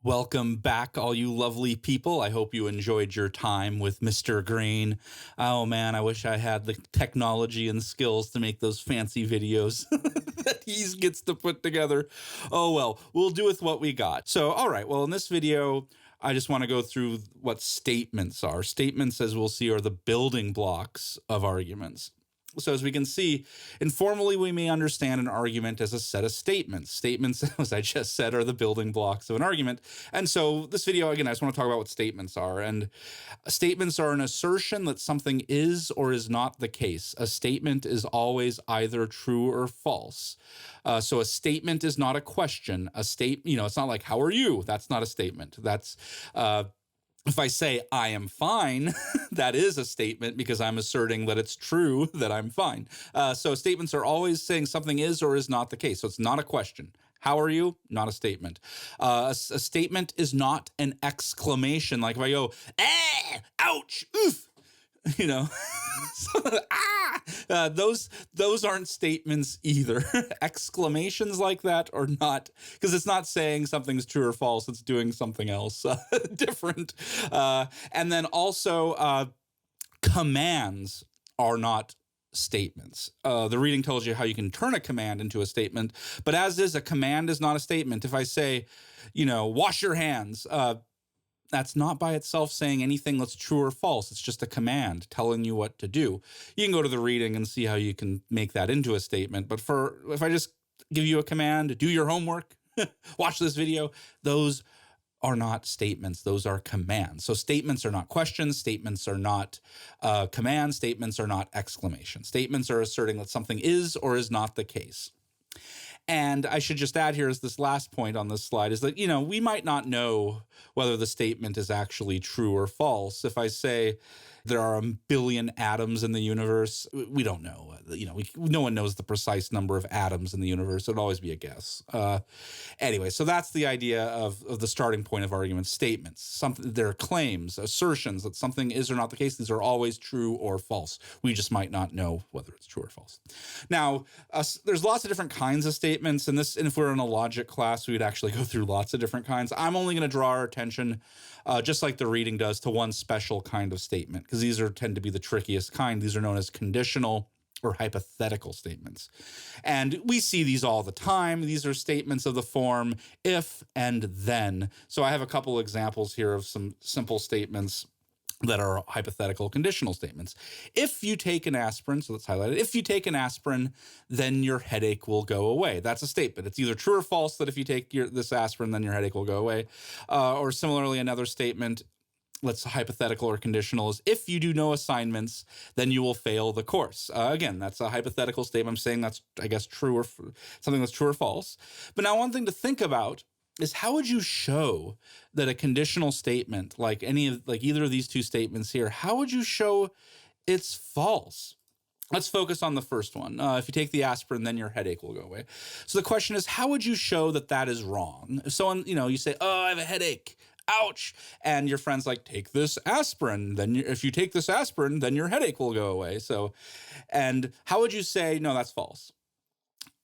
Welcome back, all you lovely people. I hope you enjoyed your time with Mr. Green. Oh man, I wish I had the technology and skills to make those fancy videos that he gets to put together. Oh well, we'll do with what we got. So, all right, well, in this video, I just want to go through what statements are. Statements, as we'll see, are the building blocks of arguments. So as we can see, informally, we may understand an argument as a set of statements. Statements, as I just said, are the building blocks of an argument. And so this video, again, I just want to talk about what statements are. And statements are an assertion that something is or is not the case. A statement is always either true or false. So a statement is not a question. It's not like, how are you? That's not a statement. That's if I say I am fine, that is a statement because I'm asserting that it's true that I'm fine. So statements are always saying something is or is not the case. So it's not a question. How are you? Not a statement. A statement is not an exclamation. Like if I go, ouch, oof, those aren't statements either. Exclamations like that are not, because it's not saying something's true or false. It's doing something else different. And then also commands are not statements. The reading tells you how you can turn a command into a statement, but as is, a command is not a statement. If I say, wash your hands, that's not by itself saying anything that's true or false. It's just a command telling you what to do. You can go to the reading and see how you can make that into a statement. But if I just give you a command, do your homework, watch this video, those are not statements. Those are commands. So statements are not questions. Statements are not commands. Statements are not exclamations. Statements are asserting that something is or is not the case. And I should just add here is this last point on this slide is that, we might not know whether the statement is actually true or false. If I say there are a billion atoms in the universe, we don't know. No one knows the precise number of atoms in the universe. It'd always be a guess. Anyway, so that's the idea of the starting point of arguments. Statements, they're claims, assertions that something is or not the case. These are always true or false. We just might not know whether it's true or false. Now, there's lots of different kinds of statements. And if we're in a logic class, we'd actually go through lots of different kinds. I'm only going to draw our attention, just like the reading does, to one special kind of statement, because these tend to be the trickiest kind. These are known as conditional or hypothetical statements. And we see these all the time. These are statements of the form if and then. So I have a couple examples here of some simple statements that are hypothetical conditional statements. If you take an aspirin, so let's highlight it. If you take an aspirin, then your headache will go away. That's a statement. It's either true or false that if you take this aspirin, then your headache will go away. Or similarly, another statement, let's hypothetical or conditional, is if you do no assignments, then you will fail the course. Again, that's a hypothetical statement. I'm saying that's, I guess, true or something that's true or false. But now one thing to think about is how would you show that a conditional statement, like either of these two statements here, how would you show it's false? Let's focus on the first one. If you take the aspirin, then your headache will go away. So the question is, how would you show that that is wrong? If someone, you say, oh, I have a headache, ouch. And your friend's like, take this aspirin. Then if you take this aspirin, then your headache will go away. And how would you say, no, that's false?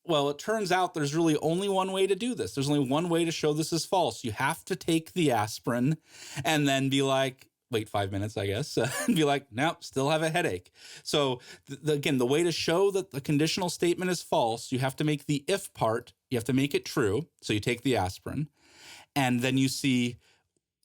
Well, it turns out there's really only one way to do this. There's only one way to show this is false. You have to take the aspirin and then be like, wait 5 minutes, I guess, and be like, nope, still have a headache. So again, the way to show that the conditional statement is false, you have to make the if part, you have to make it true. So you take the aspirin and then you see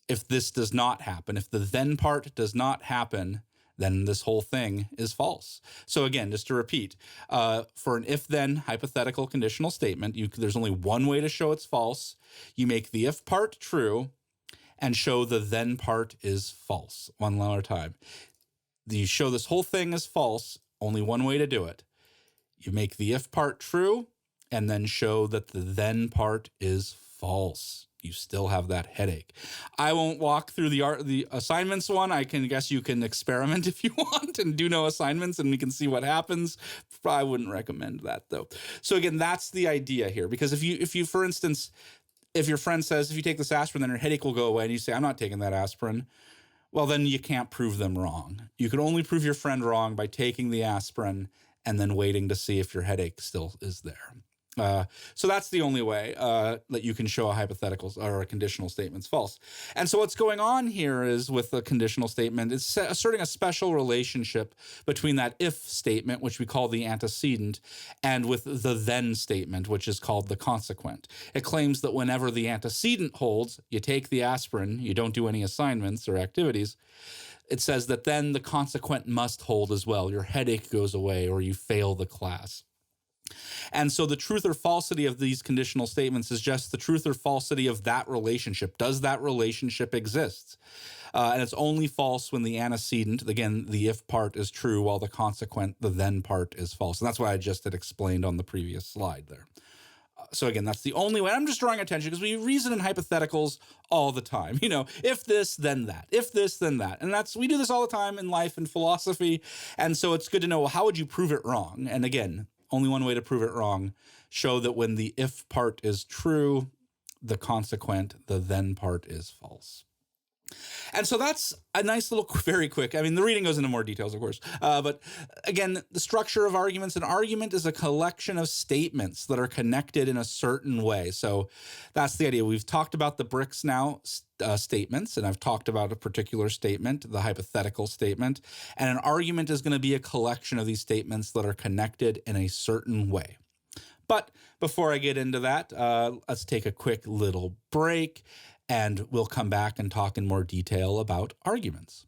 if this does not happen, if the then part does not happen, then this whole thing is false. So again, just to repeat, for an if-then hypothetical conditional statement, there's only one way to show it's false. You make the if part true and show the then part is false. One more time. You show this whole thing is false, only one way to do it. You make the if part true and then show that the then part is false. You still have that headache. I won't walk through the assignments one. I guess you can experiment if you want and do no assignments and we can see what happens. I wouldn't recommend that though. So again, that's the idea here, because if you, for instance, if your friend says, if you take this aspirin, then your headache will go away, and you say, I'm not taking that aspirin, well, then you can't prove them wrong. You can only prove your friend wrong by taking the aspirin and then waiting to see if your headache still is there. So that's the only way that you can show a hypothetical or a conditional statement's false. And so what's going on here is with the conditional statement, it's asserting a special relationship between that if statement, which we call the antecedent, and with the then statement, which is called the consequent. It claims that whenever the antecedent holds, you take the aspirin, you don't do any assignments or activities, it says that then the consequent must hold as well. Your headache goes away or you fail the class. And so the truth or falsity of these conditional statements is just the truth or falsity of that relationship. Does that relationship exist? And it's only false when the antecedent, again, the if part is true, while the consequent, the then part is false. And that's what I just had explained on the previous slide there. So again, that's the only way. I'm just drawing attention because we reason in hypotheticals all the time. You know, if this, then that. If this, then that. And we do this all the time in life and philosophy. And so it's good to know, well, how would you prove it wrong? And again, only one way to prove it wrong: show that when the if part is true, the consequent, the then part is false. And so that's a nice little, very quick, I mean, the reading goes into more details, of course. But again, the structure of arguments: an argument is a collection of statements that are connected in a certain way. So that's the idea. We've talked about the bricks now, statements, and I've talked about a particular statement, the hypothetical statement. And an argument is going to be a collection of these statements that are connected in a certain way. But before I get into that, let's take a quick little break, and we'll come back and talk in more detail about arguments.